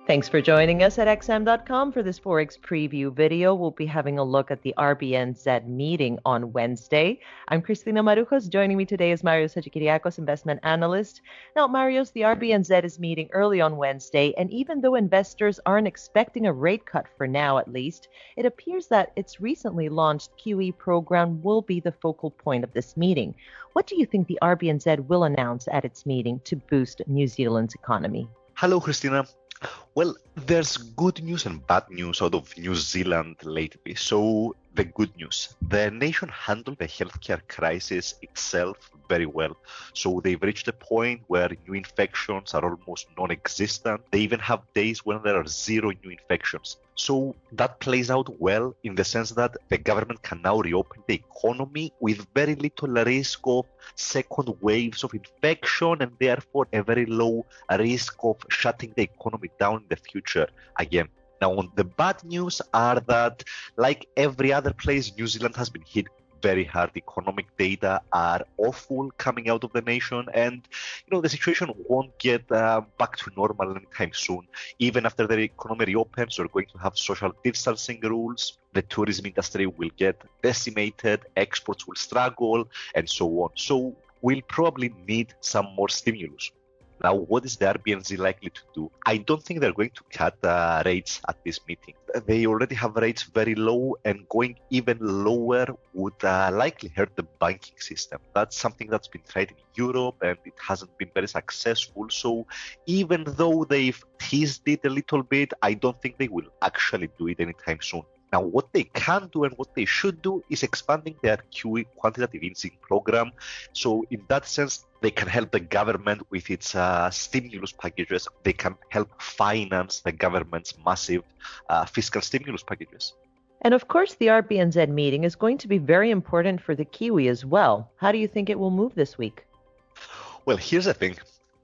Thanks for joining us at XM.com for this Forex Preview video. We'll be having a look at the RBNZ meeting on Wednesday. I'm Christina Marujos. Joining me today is Marios Hadjikyriacos, investment analyst. Now, Marios, the RBNZ is meeting early on Wednesday, and even though investors aren't expecting a rate cut for now at least, it appears that its recently launched QE program will be the focal point of this meeting. What do you think the RBNZ will announce at its meeting to boost New Zealand's economy? Hello, Christina. Well, there's good news and bad news out of New Zealand lately. So the good news, the nation handled the healthcare crisis itself very well. So they've reached a point where new infections are almost non-existent. They even have days when there are zero new infections. So that plays out well in the sense that the government can now reopen the economy with very little risk of second waves of infection and therefore a very low risk of shutting the economy down in the future again. Now, the bad news are that, like every other place, New Zealand has been hit very hard. Economic data are awful coming out of the nation, and the situation won't get back to normal anytime soon. Even after the economy reopens, we're going to have social distancing rules. The tourism industry will get decimated, exports will struggle, and so on. So we'll probably need some more stimulus. Now, what is the RBNZ likely to do? I don't think they're going to cut rates at this meeting. They already have rates very low, and going even lower would likely hurt the banking system. That's something that's been tried in Europe, and it hasn't been very successful. So even though they've teased it a little bit, I don't think they will actually do it anytime soon. Now, what they can do and what they should do is expanding their QE quantitative easing program. So in that sense, they can help the government with its stimulus packages. They can help finance the government's massive fiscal stimulus packages. And of course, the RBNZ meeting is going to be very important for the Kiwi as well. How do you think it will move this week? Well, here's the thing.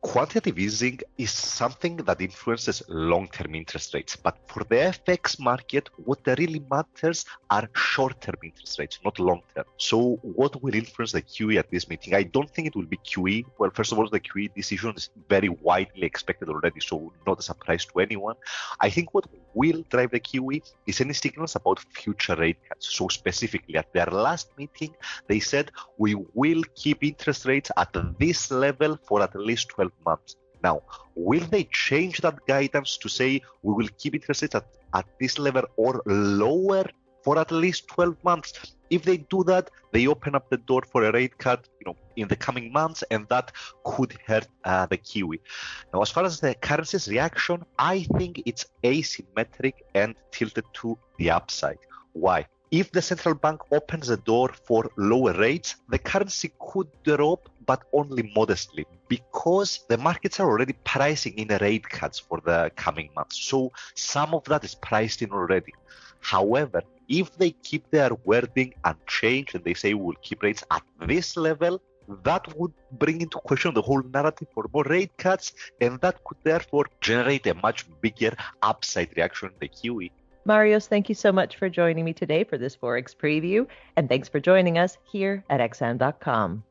Quantitative easing is something that influences long-term interest rates. But for the FX market, what really matters are short-term interest rates, not long-term. So what will influence the QE at this meeting? I don't think it will be QE. Well, first of all, the QE decision is very widely expected already, so not a surprise to anyone. I think what will drive the QE is any signals about future rate cuts. So specifically, at their last meeting, they said, we will keep interest rates at this level for at least 12 months. Now, will they change that guidance to say we will keep interest rates at this level or lower for at least 12 months? If they do that, they open up the door for a rate cut, in the coming months, and that could hurt the Kiwi. Now, as far as the currency's reaction, I think it's asymmetric and tilted to the upside. Why? If the central bank opens the door for lower rates, the currency could drop, but only modestly, because the markets are already pricing in rate cuts for the coming months. So some of that is priced in already. However, if they keep their wording unchanged and they say we'll keep rates at this level, that would bring into question the whole narrative for more rate cuts, and that could therefore generate a much bigger upside reaction in the Kiwi. Marios, thank you so much for joining me today for this Forex Preview, and thanks for joining us here at XM.com.